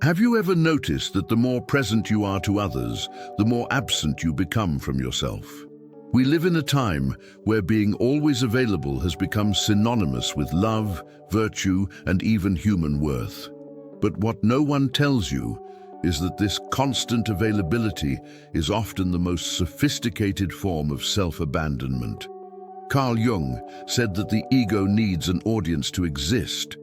Have you ever noticed that the more present you are to others, the more absent you become from yourself? We live in a time where being always available has become synonymous with love, virtue, and even human worth. But what no one tells you is that this constant availability is often the most sophisticated form of self-abandonment. Carl Jung said that the ego needs an audience to exist,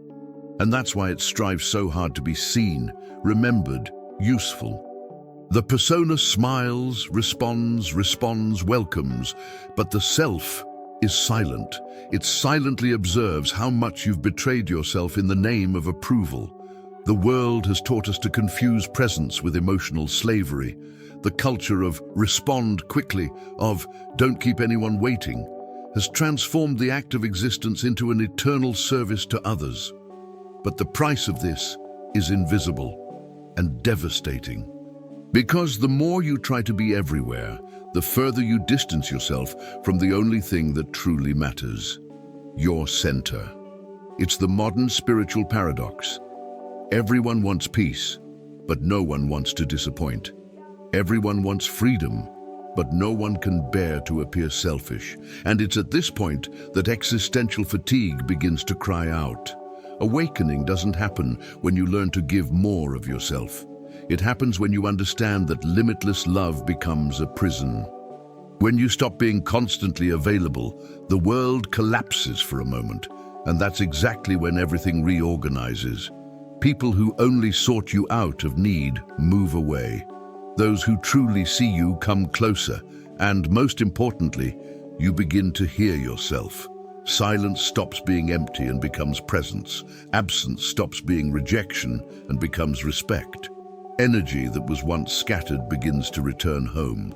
and that's why it strives so hard to be seen, remembered, useful. The persona smiles, responds, welcomes, but the self is silent. It silently observes how much you've betrayed yourself in the name of approval. The world has taught us to confuse presence with emotional slavery. The culture of respond quickly, of don't keep anyone waiting, has transformed the act of existence into an eternal service to others. But the price of this is invisible and devastating. Because the more you try to be everywhere, the further you distance yourself from the only thing that truly matters, your center. It's the modern spiritual paradox. Everyone wants peace, but no one wants to disappoint. Everyone wants freedom, but no one can bear to appear selfish. And it's at this point that existential fatigue begins to cry out. Awakening doesn't happen when you learn to give more of yourself. It happens when you understand that limitless love becomes a prison. When you stop being constantly available, the world collapses for a moment, and that's exactly when everything reorganizes. People who only sought you out of need move away. Those who truly see you come closer, and most importantly, you begin to hear yourself. Silence stops being empty and becomes presence. Absence stops being rejection and becomes respect. Energy that was once scattered begins to return home.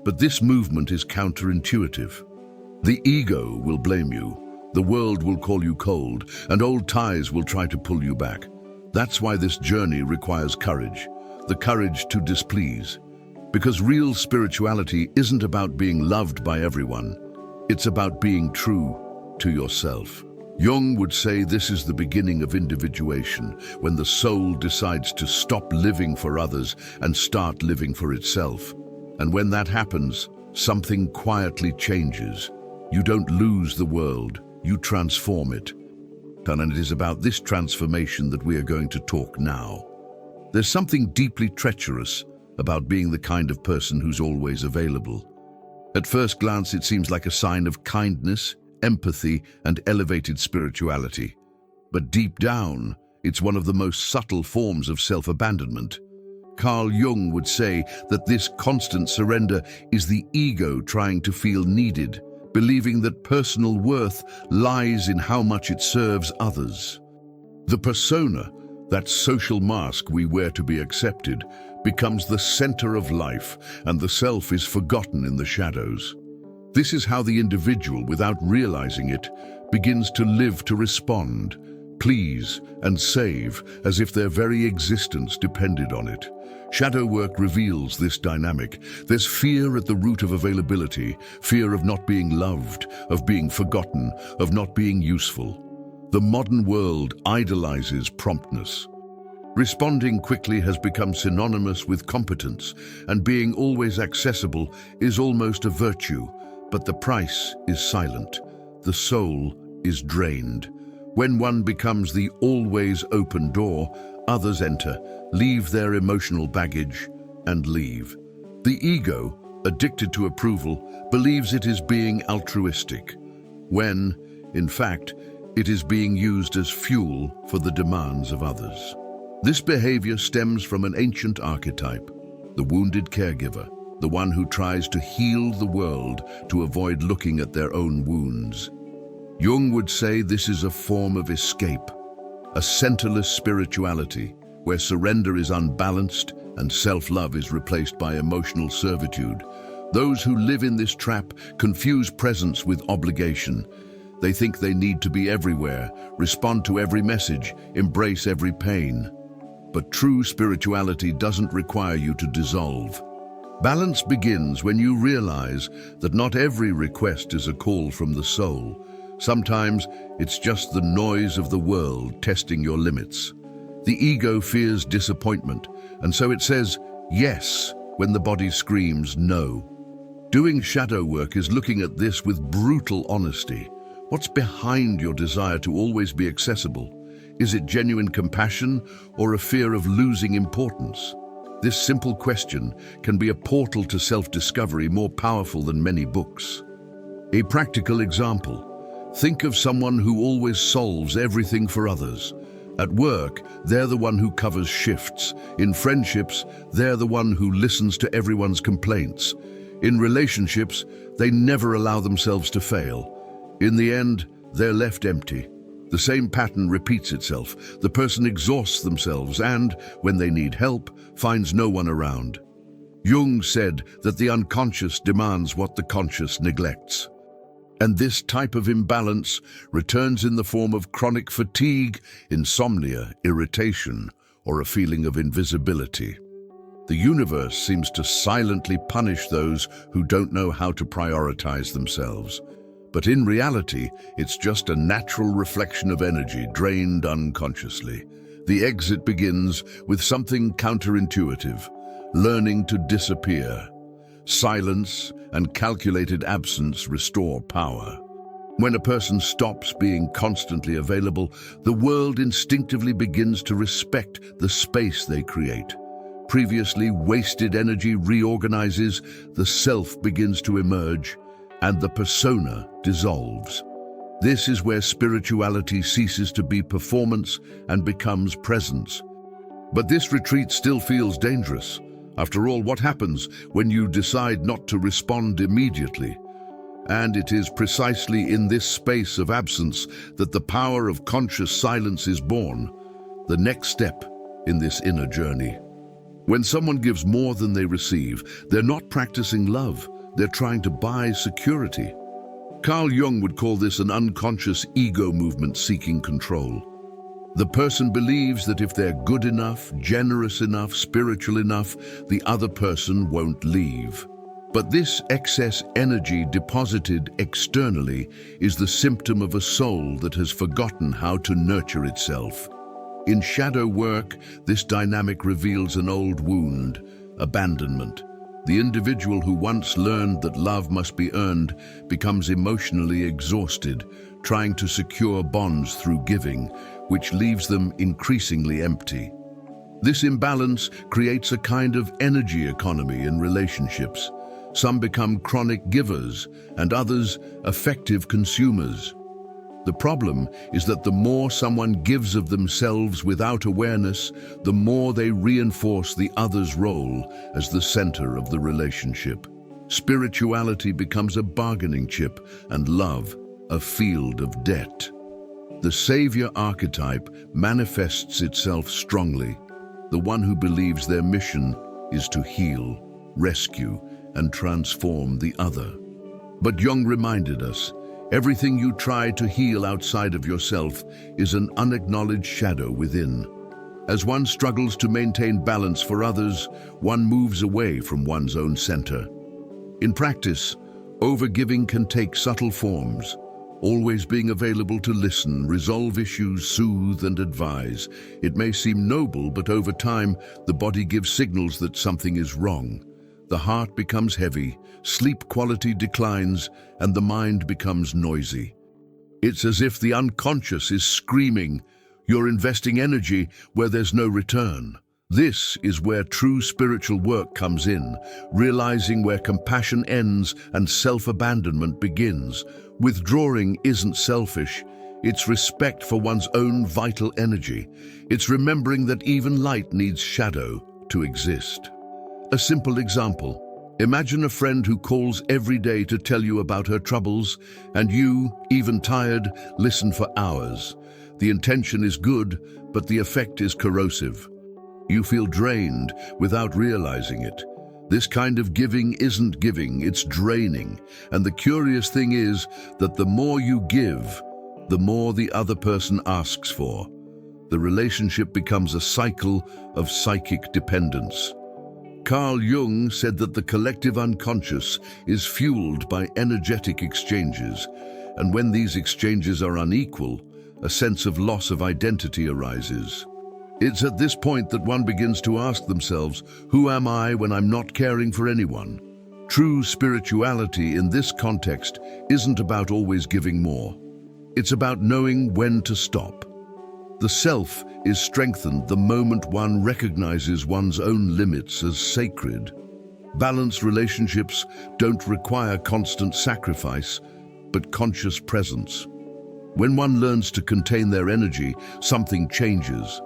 But this movement is counterintuitive. The ego will blame you, the world will call you cold, and old ties will try to pull you back. That's why this journey requires courage, the courage to displease. Because real spirituality isn't about being loved by everyone. It's about being true to yourself. Jung would say this is the beginning of individuation, when the soul decides to stop living for others and start living for itself. And when that happens, something quietly changes. You don't lose the world, you transform it. And it is about this transformation that we are going to talk now. There's something deeply treacherous about being the kind of person who's always available. At first glance, it seems like a sign of kindness, empathy, and elevated spirituality. But deep down, it's one of the most subtle forms of self-abandonment. Carl Jung would say that this constant surrender is the ego trying to feel needed, believing that personal worth lies in how much it serves others. The persona, that social mask we wear to be accepted, becomes the center of life, and the self is forgotten in the shadows. This is how the individual, without realizing it, begins to live to respond, please, and save, as if their very existence depended on it. Shadow work reveals this dynamic. There's fear at the root of availability, fear of not being loved, of being forgotten, of not being useful. The modern world idolizes promptness. Responding quickly has become synonymous with competence, and being always accessible is almost a virtue. But the price is silent. The soul is drained. When one becomes the always open door, others enter, leave their emotional baggage, and leave. The ego, addicted to approval, believes it is being altruistic, when, in fact, it is being used as fuel for the demands of others. This behavior stems from an ancient archetype, the wounded caregiver, the one who tries to heal the world to avoid looking at their own wounds. Jung would say this is a form of escape, a centerless spirituality, where surrender is unbalanced and self-love is replaced by emotional servitude. Those who live in this trap confuse presence with obligation. They think they need to be everywhere, respond to every message, embrace every pain. But true spirituality doesn't require you to dissolve. Balance begins when you realize that not every request is a call from the soul. Sometimes it's just the noise of the world testing your limits. The ego fears disappointment, and so it says yes when the body screams no. Doing shadow work is looking at this with brutal honesty. What's behind your desire to always be accessible? Is it genuine compassion or a fear of losing importance? This simple question can be a portal to self-discovery more powerful than many books. A practical example. Think of someone who always solves everything for others. At work, they're the one who covers shifts. In friendships, they're the one who listens to everyone's complaints. In relationships, they never allow themselves to fail. In the end, they're left empty. The same pattern repeats itself. The person exhausts themselves and, when they need help, finds no one around. Jung said that the unconscious demands what the conscious neglects. And this type of imbalance returns in the form of chronic fatigue, insomnia, irritation, or a feeling of invisibility. The universe seems to silently punish those who don't know how to prioritize themselves. But in reality, it's just a natural reflection of energy drained unconsciously. The exit begins with something counterintuitive, learning to disappear. Silence and calculated absence restore power. When a person stops being constantly available, the world instinctively begins to respect the space they create. Previously wasted energy reorganizes, the self begins to emerge, and the persona dissolves. This is where spirituality ceases to be performance and becomes presence. But this retreat still feels dangerous. After all, what happens when you decide not to respond immediately? And it is precisely in this space of absence that the power of conscious silence is born, the next step in this inner journey. When someone gives more than they receive, they're not practicing love, they're trying to buy security. Carl Jung would call this an unconscious ego movement seeking control. The person believes that if they're good enough, generous enough, spiritual enough, the other person won't leave. But this excess energy deposited externally is the symptom of a soul that has forgotten how to nurture itself. In shadow work, this dynamic reveals an old wound, abandonment. The individual who once learned that love must be earned becomes emotionally exhausted, trying to secure bonds through giving, which leaves them increasingly empty. This imbalance creates a kind of energy economy in relationships. Some become chronic givers and others effective consumers. The problem is that the more someone gives of themselves without awareness, the more they reinforce the other's role as the center of the relationship. Spirituality becomes a bargaining chip and love a field of debt. The savior archetype manifests itself strongly, the one who believes their mission is to heal, rescue, and transform the other. But Jung reminded us, everything you try to heal outside of yourself is an unacknowledged shadow within. As one struggles to maintain balance for others, one moves away from one's own center. In practice, overgiving can take subtle forms, always being available to listen, resolve issues, soothe and advise. It may seem noble, but over time, the body gives signals that something is wrong. The heart becomes heavy, sleep quality declines, and the mind becomes noisy. It's as if the unconscious is screaming, "You're investing energy where there's no return." This is where true spiritual work comes in, realizing where compassion ends and self-abandonment begins. Withdrawing isn't selfish, it's respect for one's own vital energy. It's remembering that even light needs shadow to exist. A simple example. Imagine a friend who calls every day to tell you about her troubles, and you, even tired, listen for hours. The intention is good, but the effect is corrosive. You feel drained without realizing it. This kind of giving isn't giving, it's draining. And the curious thing is that the more you give, the more the other person asks for. The relationship becomes a cycle of psychic dependence. Carl Jung said that the collective unconscious is fueled by energetic exchanges, and when these exchanges are unequal, a sense of loss of identity arises. It's at this point that one begins to ask themselves, who am I when I'm not caring for anyone? True spirituality in this context isn't about always giving more. It's about knowing when to stop. The self is strengthened the moment one recognizes one's own limits as sacred. Balanced relationships don't require constant sacrifice, but conscious presence. When one learns to contain their energy, something changes.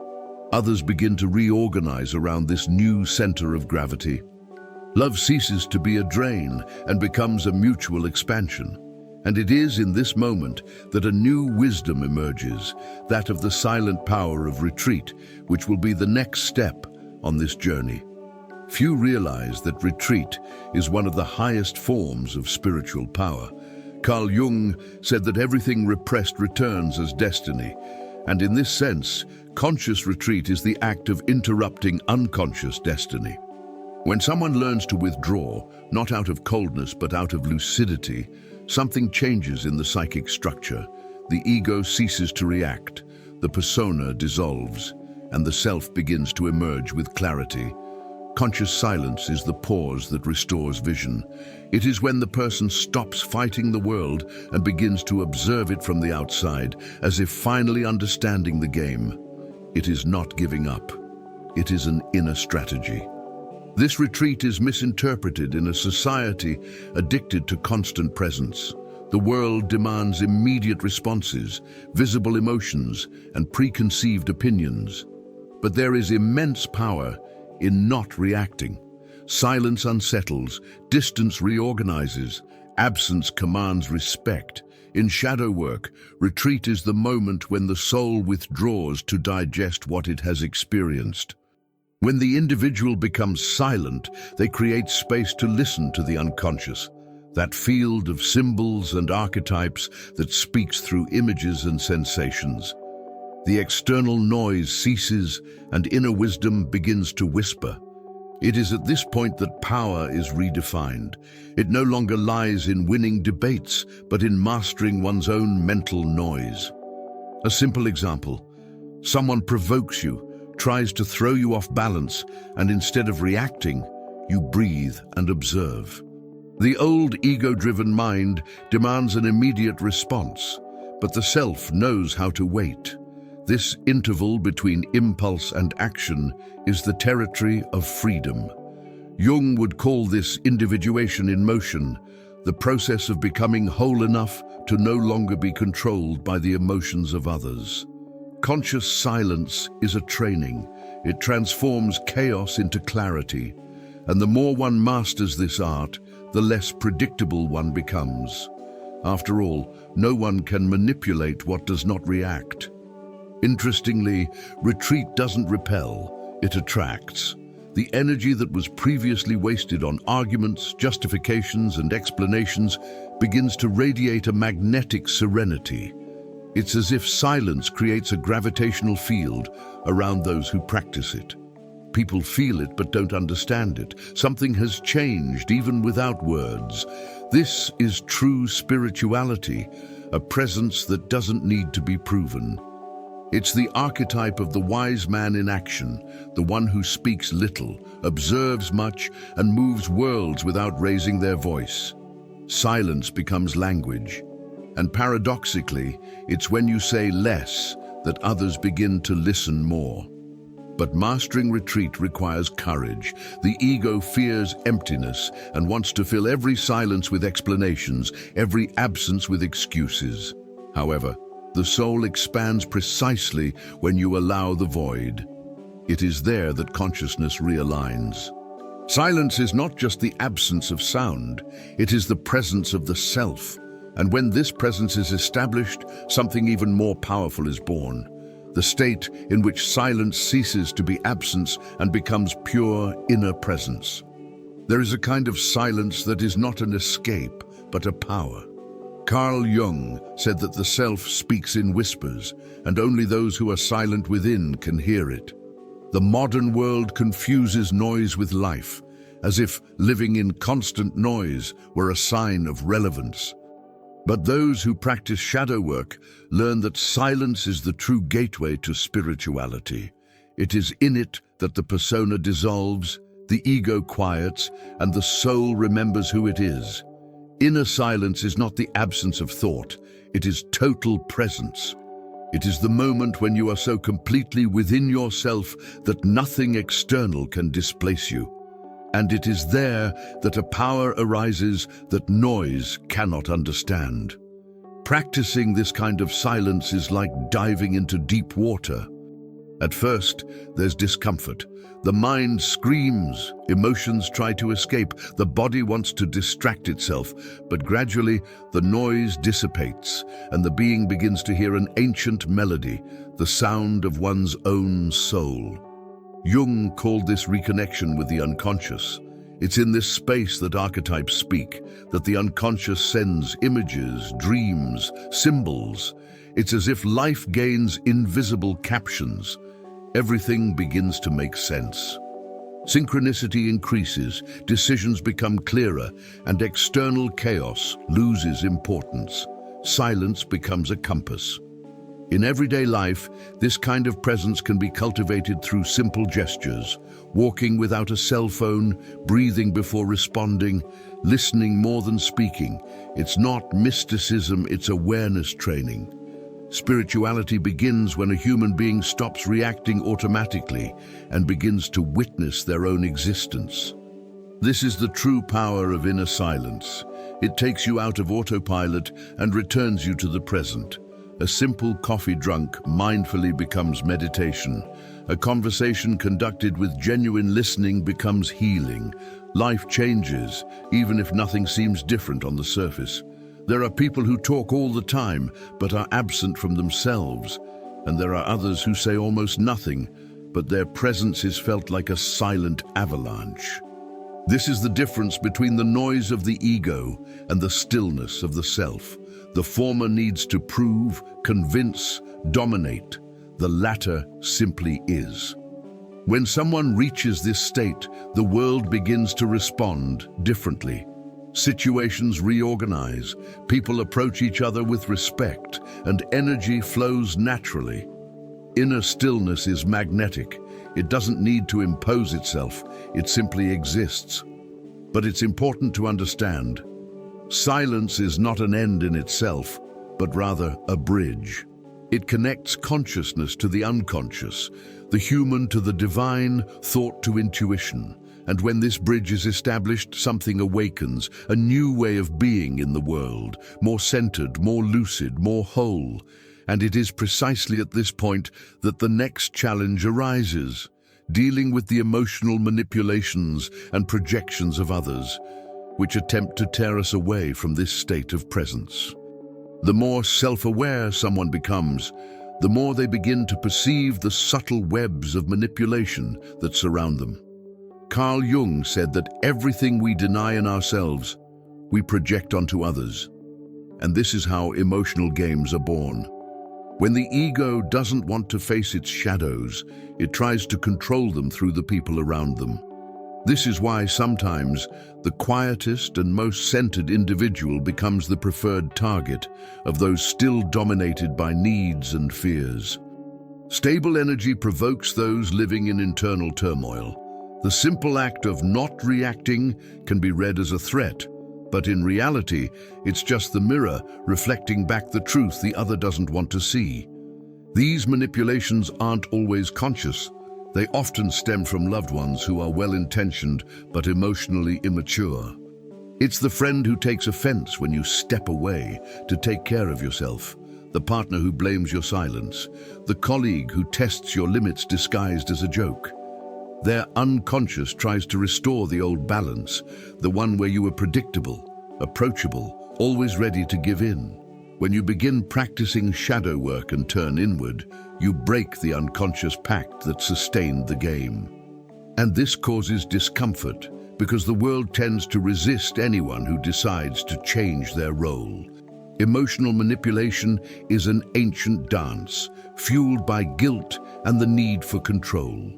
Others begin to reorganize around this new center of gravity. Love ceases to be a drain and becomes a mutual expansion. And it is in this moment that a new wisdom emerges, that of the silent power of retreat, which will be the next step on this journey. Few realize that retreat is one of the highest forms of spiritual power. Carl Jung said that everything repressed returns as destiny, and in this sense, conscious retreat is the act of interrupting unconscious destiny. When someone learns to withdraw, not out of coldness but out of lucidity, something changes in the psychic structure. The ego ceases to react, the persona dissolves, and the self begins to emerge with clarity. Conscious silence is the pause that restores vision. It is when the person stops fighting the world and begins to observe it from the outside, as if finally understanding the game. It is not giving up. It is an inner strategy. This retreat is misinterpreted in a society addicted to constant presence. The world demands immediate responses, visible emotions, and preconceived opinions. But there is immense power in not reacting. Silence unsettles, distance reorganizes, absence commands respect. In shadow work, retreat is the moment when the soul withdraws to digest what it has experienced. When the individual becomes silent, they create space to listen to the unconscious, that field of symbols and archetypes that speaks through images and sensations. The external noise ceases and inner wisdom begins to whisper. It is at this point that power is redefined. It no longer lies in winning debates, but in mastering one's own mental noise. A simple example: someone provokes you, tries to throw you off balance, and instead of reacting, you breathe and observe. The old ego-driven mind demands an immediate response, but the self knows how to wait. This interval between impulse and action is the territory of freedom. Jung would call this individuation in motion, the process of becoming whole enough to no longer be controlled by the emotions of others. Conscious silence is a training. It transforms chaos into clarity, and the more one masters this art, the less predictable one becomes. After all, no one can manipulate what does not react. Interestingly, retreat doesn't repel, it attracts. The energy that was previously wasted on arguments, justifications, and explanations begins to radiate a magnetic serenity. It's as if silence creates a gravitational field around those who practice it. People feel it but don't understand it. Something has changed even without words. This is true spirituality, a presence that doesn't need to be proven. It's the archetype of the wise man in action, the one who speaks little, observes much, and moves worlds without raising their voice. Silence becomes language. And paradoxically, it's when you say less that others begin to listen more. But mastering retreat requires courage. The ego fears emptiness and wants to fill every silence with explanations, every absence with excuses. However, the soul expands precisely when you allow the void. It is there that consciousness realigns. Silence is not just the absence of sound, it is the presence of the self. And when this presence is established, something even more powerful is born. The state in which silence ceases to be absence and becomes pure inner presence. There is a kind of silence that is not an escape, but a power. Carl Jung said that the self speaks in whispers, and only those who are silent within can hear it. The modern world confuses noise with life, as if living in constant noise were a sign of relevance. But those who practice shadow work learn that silence is the true gateway to spirituality. It is in it that the persona dissolves, the ego quiets, and the soul remembers who it is. Inner silence is not the absence of thought, it is total presence. It is the moment when you are so completely within yourself that nothing external can displace you. And it is there that a power arises that noise cannot understand. Practicing this kind of silence is like diving into deep water. At first, there's discomfort. The mind screams, emotions try to escape, the body wants to distract itself, but gradually the noise dissipates and the being begins to hear an ancient melody, the sound of one's own soul. Jung called this reconnection with the unconscious. It's in this space that archetypes speak, that the unconscious sends images, dreams, symbols. It's as if life gains invisible captions. Everything begins to make sense. Synchronicity increases, decisions become clearer, and external chaos loses importance. Silence becomes a compass. In everyday life, this kind of presence can be cultivated through simple gestures, walking without a cell phone, breathing before responding, listening more than speaking. It's not mysticism, it's awareness training. Spirituality begins when a human being stops reacting automatically and begins to witness their own existence. This is the true power of inner silence. It takes you out of autopilot and returns you to the present. A simple coffee drunk mindfully becomes meditation. A conversation conducted with genuine listening becomes healing. Life changes, even if nothing seems different on the surface. There are people who talk all the time, but are absent from themselves. And there are others who say almost nothing, but their presence is felt like a silent avalanche. This is the difference between the noise of the ego and the stillness of the self. The former needs to prove, convince, dominate. The latter simply is. When someone reaches this state, the world begins to respond differently. Situations reorganize, people approach each other with respect, and energy flows naturally. Inner stillness is magnetic. It doesn't need to impose itself, it simply exists. But it's important to understand, silence is not an end in itself, but rather a bridge. It connects consciousness to the unconscious, the human to the divine, thought to intuition. And when this bridge is established, something awakens, a new way of being in the world, more centered, more lucid, more whole. And it is precisely at this point that the next challenge arises, dealing with the emotional manipulations and projections of others, which attempt to tear us away from this state of presence. The more self-aware someone becomes, the more they begin to perceive the subtle webs of manipulation that surround them. Carl Jung said that everything we deny in ourselves, we project onto others. And this is how emotional games are born. When the ego doesn't want to face its shadows, it tries to control them through the people around them. This is why sometimes the quietest and most centered individual becomes the preferred target of those still dominated by needs and fears. Stable energy provokes those living in internal turmoil. The simple act of not reacting can be read as a threat, but in reality, it's just the mirror reflecting back the truth the other doesn't want to see. These manipulations aren't always conscious. They often stem from loved ones who are well-intentioned but emotionally immature. It's the friend who takes offense when you step away to take care of yourself, the partner who blames your silence, the colleague who tests your limits disguised as a joke. Their unconscious tries to restore the old balance, the one where you were predictable, approachable, always ready to give in. When you begin practicing shadow work and turn inward, you break the unconscious pact that sustained the game. And this causes discomfort because the world tends to resist anyone who decides to change their role. Emotional manipulation is an ancient dance, fueled by guilt and the need for control.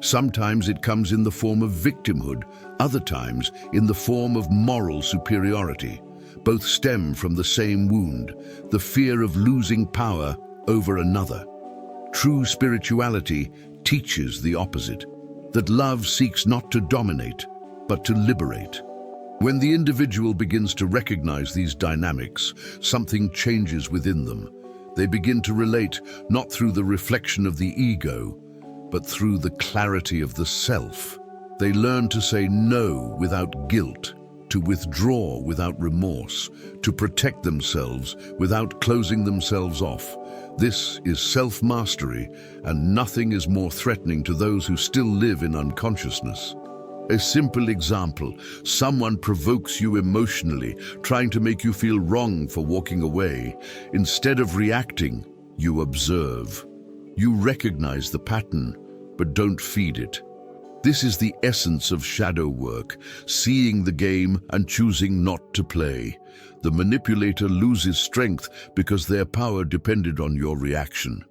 Sometimes it comes in the form of victimhood, other times in the form of moral superiority. Both stem from the same wound, the fear of losing power over another. True spirituality teaches the opposite, that love seeks not to dominate, but to liberate. When the individual begins to recognize these dynamics, something changes within them. They begin to relate not through the reflection of the ego, but through the clarity of the self. They learn to say no without guilt, to withdraw without remorse, to protect themselves without closing themselves off. This is self-mastery, and nothing is more threatening to those who still live in unconsciousness. A simple example: someone provokes you emotionally, trying to make you feel wrong for walking away. Instead of reacting, you observe. You recognize the pattern, but don't feed it. This is the essence of shadow work, seeing the game and choosing not to play. The manipulator loses strength because their power depended on your reaction.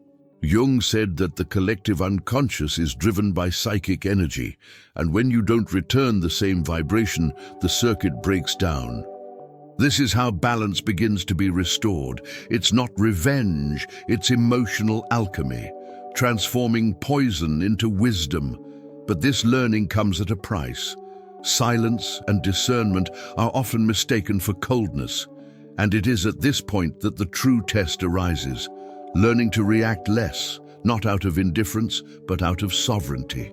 Jung said that the collective unconscious is driven by psychic energy, and when you don't return the same vibration, the circuit breaks down. This is how balance begins to be restored. It's not revenge, it's emotional alchemy, transforming poison into wisdom. But this learning comes at a price. Silence and discernment are often mistaken for coldness, and it is at this point that the true test arises, learning to react less, not out of indifference, but out of sovereignty.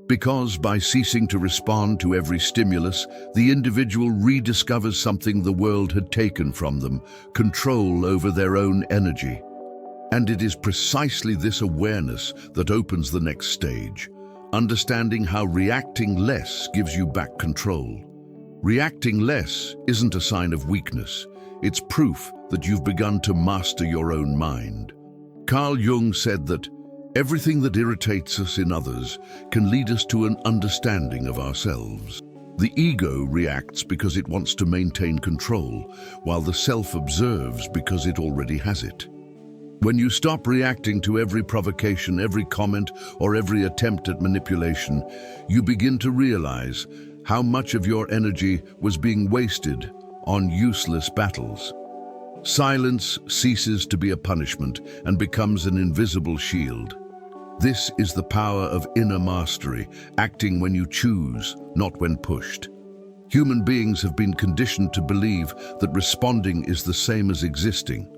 Because by ceasing to respond to every stimulus, the individual rediscovers something the world had taken from them: control over their own energy. And it is precisely this awareness that opens the next stage. Understanding how reacting less gives you back control. Reacting less isn't a sign of weakness. It's proof that you've begun to master your own mind. Carl Jung said that everything that irritates us in others can lead us to an understanding of ourselves. The ego reacts because it wants to maintain control, while the self observes because it already has it. When you stop reacting to every provocation, every comment, or every attempt at manipulation, you begin to realize how much of your energy was being wasted on useless battles. Silence ceases to be a punishment and becomes an invisible shield. This is the power of inner mastery, acting when you choose, not when pushed. Human beings have been conditioned to believe that responding is the same as existing.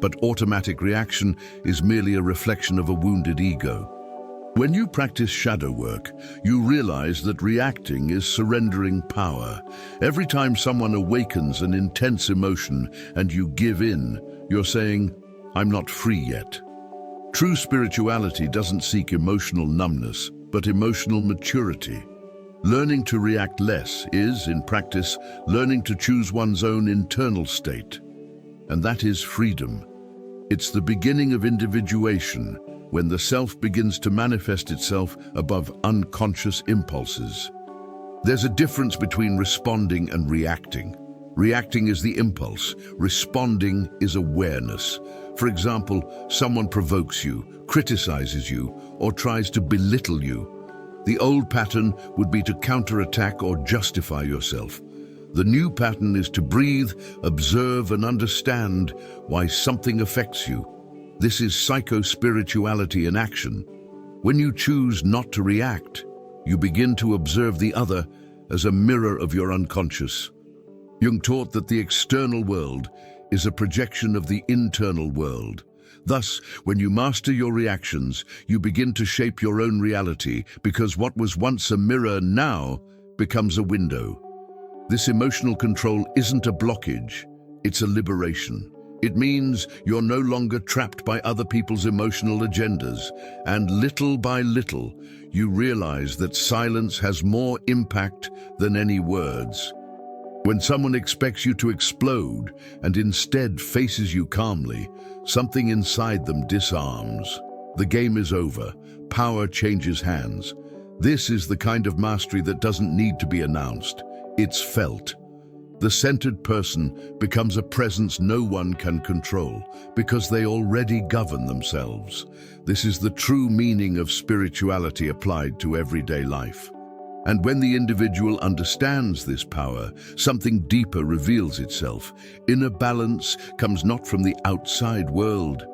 But automatic reaction is merely a reflection of a wounded ego. When you practice shadow work, you realize that reacting is surrendering power. Every time someone awakens an intense emotion and you give in, you're saying, "I'm not free yet." True spirituality doesn't seek emotional numbness, but emotional maturity. Learning to react less is, in practice, learning to choose one's own internal state. And that is freedom. It's the beginning of individuation, when the self begins to manifest itself above unconscious impulses. There's a difference between responding and reacting. Reacting is the impulse, responding is awareness. For example, someone provokes you, criticizes you, or tries to belittle you. The old pattern would be to counterattack or justify yourself. The new pattern is to breathe, observe, and understand why something affects you. This is psycho-spirituality in action. When you choose not to react, you begin to observe the other as a mirror of your unconscious. Jung taught that the external world is a projection of the internal world. Thus, when you master your reactions, you begin to shape your own reality, because what was once a mirror now becomes a window. This emotional control isn't a blockage, it's a liberation. It means you're no longer trapped by other people's emotional agendas, and little by little, you realize that silence has more impact than any words. When someone expects you to explode and instead faces you calmly, something inside them disarms. The game is over. Power changes hands. This is the kind of mastery that doesn't need to be announced. It's felt. The centered person becomes a presence no one can control because they already govern themselves. This is the true meaning of spirituality applied to everyday life. And when the individual understands this power, something deeper reveals itself. Inner balance comes not from the outside world,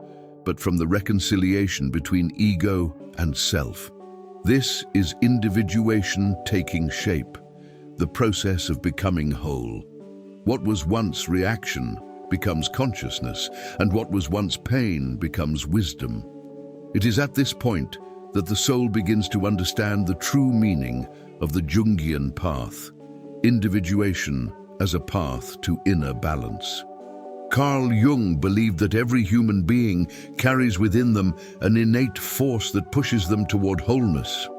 but from the reconciliation between ego and self. This is individuation taking shape, the process of becoming whole. What was once reaction becomes consciousness, and what was once pain becomes wisdom. It is at this point that the soul begins to understand the true meaning of the Jungian path, individuation as a path to inner balance. Carl Jung believed that every human being carries within them an innate force that pushes them toward wholeness.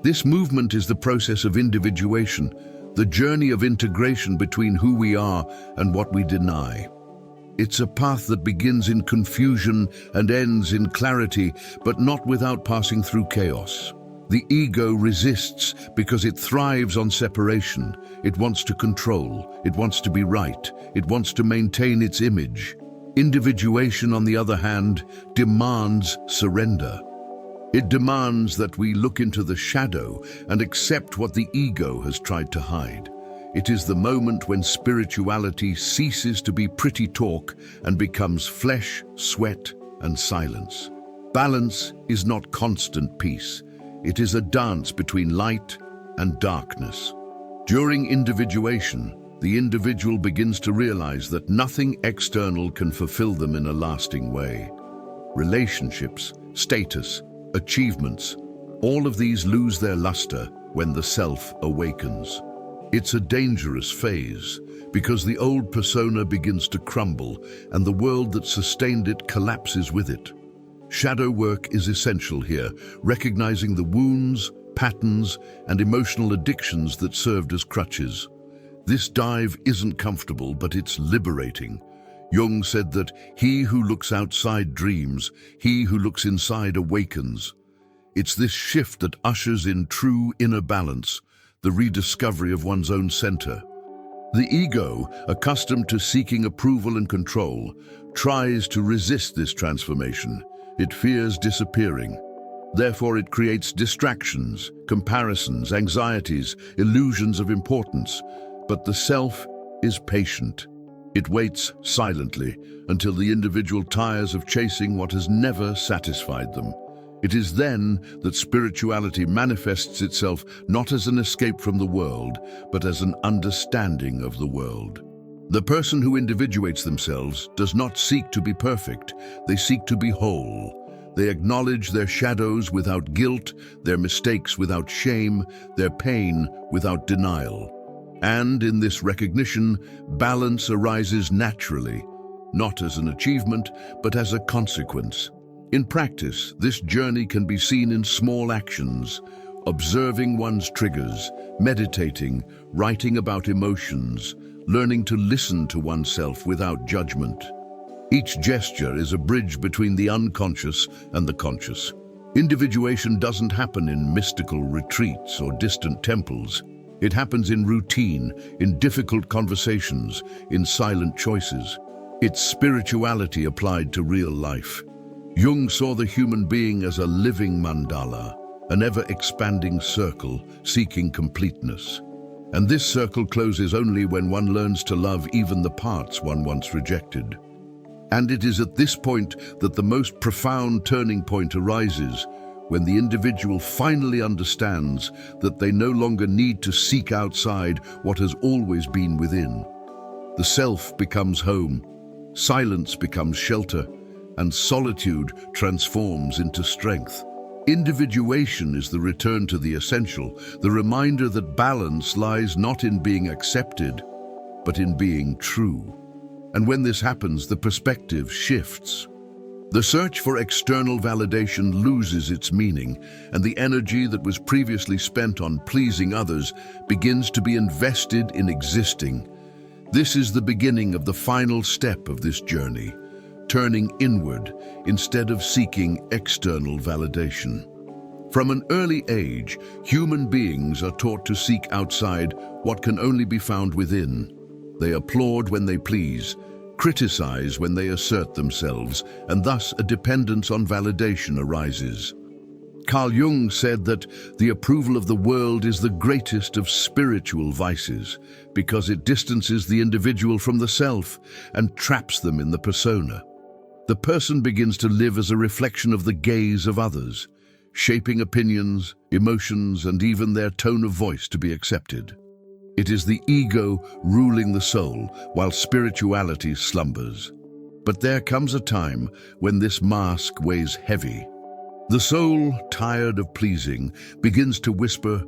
This movement is the process of individuation, the journey of integration between who we are and what we deny. It's a path that begins in confusion and ends in clarity, but not without passing through chaos. The ego resists because it thrives on separation. It wants to control, it wants to be right, it wants to maintain its image. Individuation, on the other hand, demands surrender. It demands that we look into the shadow and accept what the ego has tried to hide. It is the moment when spirituality ceases to be pretty talk and becomes flesh, sweat, and silence. Balance is not constant peace. It is a dance between light and darkness. During individuation, the individual begins to realize that nothing external can fulfill them in a lasting way. Relationships, status, achievements, all of these lose their luster when the self awakens. It's a dangerous phase because the old persona begins to crumble and the world that sustained it collapses with it. Shadow work is essential here, recognizing the wounds, patterns, and emotional addictions that served as crutches. This dive isn't comfortable, but it's liberating. Jung said that he who looks outside dreams, he who looks inside awakens. It's this shift that ushers in true inner balance, the rediscovery of one's own center. The ego, accustomed to seeking approval and control, tries to resist this transformation. It fears disappearing. Therefore, it creates distractions, comparisons, anxieties, illusions of importance. But the self is patient. It waits silently until the individual tires of chasing what has never satisfied them. It is then that spirituality manifests itself not as an escape from the world, but as an understanding of the world. The person who individuates themselves does not seek to be perfect. They seek to be whole. They acknowledge their shadows without guilt, their mistakes without shame, their pain without denial. And in this recognition, balance arises naturally, not as an achievement, but as a consequence. In practice, this journey can be seen in small actions: observing one's triggers, meditating, writing about emotions, learning to listen to oneself without judgment. Each gesture is a bridge between the unconscious and the conscious. Individuation doesn't happen in mystical retreats or distant temples. It happens in routine, in difficult conversations, in silent choices. It's spirituality applied to real life. Jung saw the human being as a living mandala, an ever-expanding circle seeking completeness. And this circle closes only when one learns to love even the parts one once rejected. And it is at this point that the most profound turning point arises, when the individual finally understands that they no longer need to seek outside what has always been within. The self becomes home, silence becomes shelter, and solitude transforms into strength. Individuation is the return to the essential, the reminder that balance lies not in being accepted, but in being true. And when this happens, the perspective shifts. The search for external validation loses its meaning, and the energy that was previously spent on pleasing others begins to be invested in existing. This is the beginning of the final step of this journey, turning inward instead of seeking external validation. From an early age, human beings are taught to seek outside what can only be found within. They applaud when they please, criticize when they assert themselves, and thus a dependence on validation arises. Carl Jung said that the approval of the world is the greatest of spiritual vices because it distances the individual from the self and traps them in the persona. The person begins to live as a reflection of the gaze of others, shaping opinions, emotions, and even their tone of voice to be accepted. It is the ego ruling the soul while spirituality slumbers. But there comes a time when this mask weighs heavy. The soul, tired of pleasing, begins to whisper,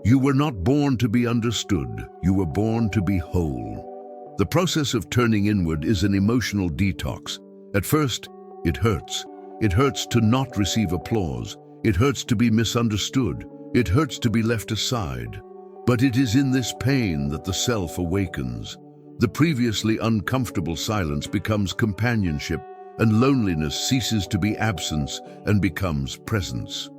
"You were not born to be understood, you were born to be whole." The process of turning inward is an emotional detox. At first, it hurts. It hurts to not receive applause. It hurts to be misunderstood. It hurts to be left aside. But it is in this pain that the self awakens. The previously uncomfortable silence becomes companionship, and loneliness ceases to be absence and becomes presence.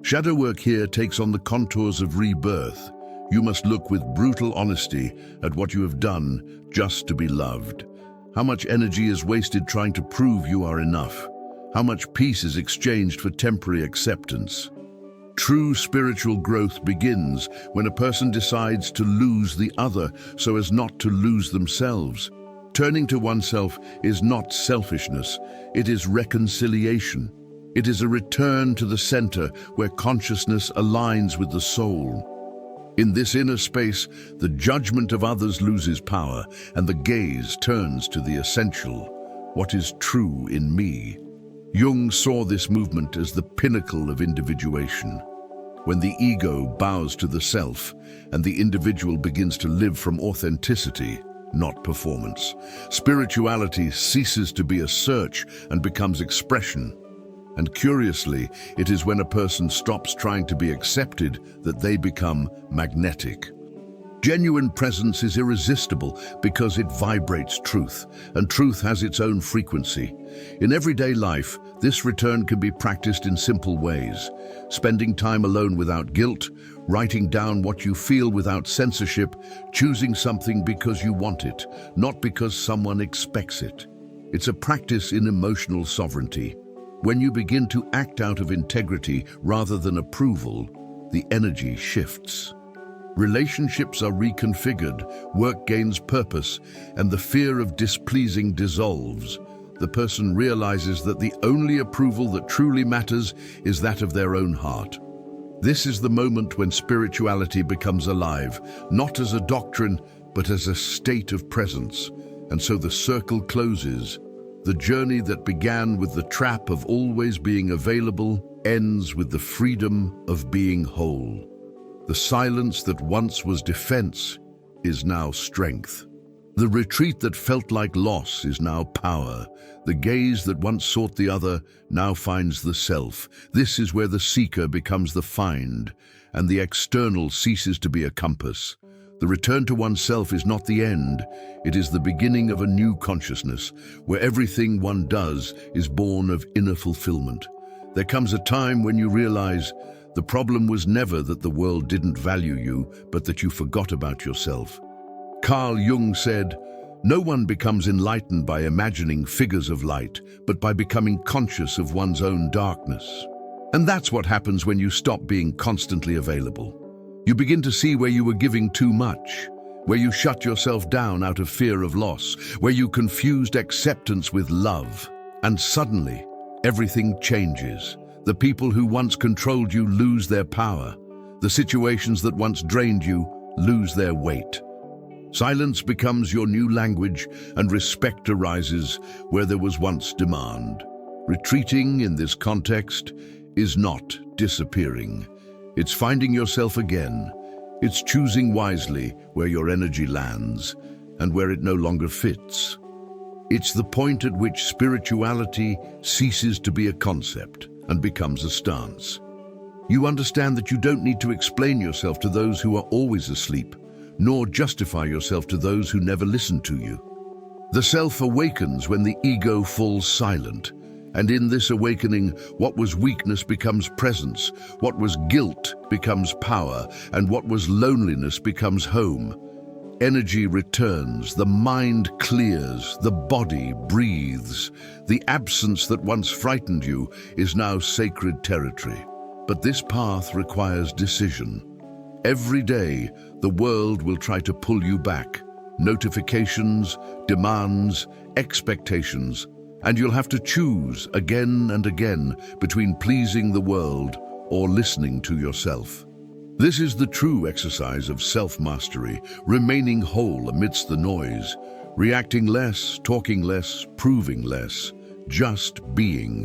Shadow work here takes on the contours of rebirth. You must look with brutal honesty at what you have done just to be loved. How much energy is wasted trying to prove you are enough? How much peace is exchanged for temporary acceptance? True spiritual growth begins when a person decides to lose the other so as not to lose themselves. Turning to oneself is not selfishness, it is reconciliation. It is a return to the center where consciousness aligns with the soul. In this inner space, the judgment of others loses power and the gaze turns to the essential. What is true in me? Jung saw this movement as the pinnacle of individuation. When the ego bows to the self and the individual begins to live from authenticity, not performance, spirituality ceases to be a search and becomes expression. And curiously, it is when a person stops trying to be accepted that they become magnetic. Genuine presence is irresistible because it vibrates truth, and truth has its own frequency. In everyday life, this return can be practiced in simple ways. Spending time alone without guilt, writing down what you feel without censorship, choosing something because you want it, not because someone expects it. It's a practice in emotional sovereignty. When you begin to act out of integrity rather than approval, the energy shifts. Relationships are reconfigured, work gains purpose, and the fear of displeasing dissolves. The person realizes that the only approval that truly matters is that of their own heart. This is the moment when spirituality becomes alive, not as a doctrine, but as a state of presence. And so the circle closes. The journey that began with the trap of always being available ends with the freedom of being whole. The silence that once was defense is now strength. The retreat that felt like loss is now power. The gaze that once sought the other now finds the self. This is where the seeker becomes the find, and the external ceases to be a compass. The return to oneself is not the end. It is the beginning of a new consciousness, where everything one does is born of inner fulfillment. There comes a time when you realize the problem was never that the world didn't value you, but that you forgot about yourself. Carl Jung said, "No one becomes enlightened by imagining figures of light, but by becoming conscious of one's own darkness." And that's what happens when you stop being constantly available. You begin to see where you were giving too much, where you shut yourself down out of fear of loss, where you confused acceptance with love. And suddenly, everything changes. The people who once controlled you lose their power. The situations that once drained you lose their weight. Silence becomes your new language, and respect arises where there was once demand. Retreating in this context is not disappearing. It's finding yourself again. It's choosing wisely where your energy lands and where it no longer fits. It's the point at which spirituality ceases to be a concept and becomes a stance. You understand that you don't need to explain yourself to those who are always asleep, nor justify yourself to those who never listen to you. The self awakens when the ego falls silent, and in this awakening, what was weakness becomes presence, what was guilt becomes power, and what was loneliness becomes home. Energy returns, the mind clears, the body breathes. The absence that once frightened you is now sacred territory. But this path requires decision. Every day, the world will try to pull you back. Notifications, demands, expectations, and you'll have to choose again and again between pleasing the world or listening to yourself. This is the true exercise of self-mastery, remaining whole amidst the noise, reacting less, talking less, proving less, just being.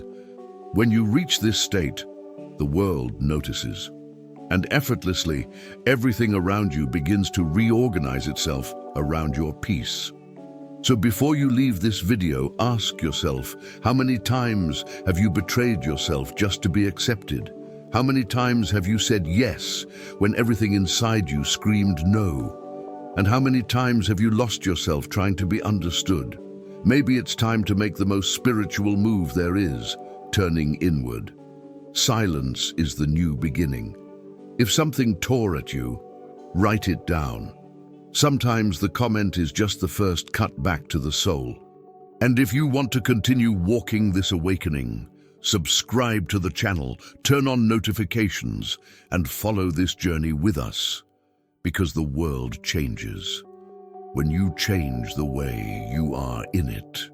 When you reach this state, the world notices. And effortlessly, everything around you begins to reorganize itself around your peace. So before you leave this video, ask yourself, how many times have you betrayed yourself just to be accepted? How many times have you said yes when everything inside you screamed no? And how many times have you lost yourself trying to be understood? Maybe it's time to make the most spiritual move there is, turning inward. Silence is the new beginning. If something tore at you, write it down. Sometimes the comment is just the first cut back to the soul. And if you want to continue walking this awakening, subscribe to the channel, turn on notifications, and follow this journey with us. Because the world changes when you change the way you are in it.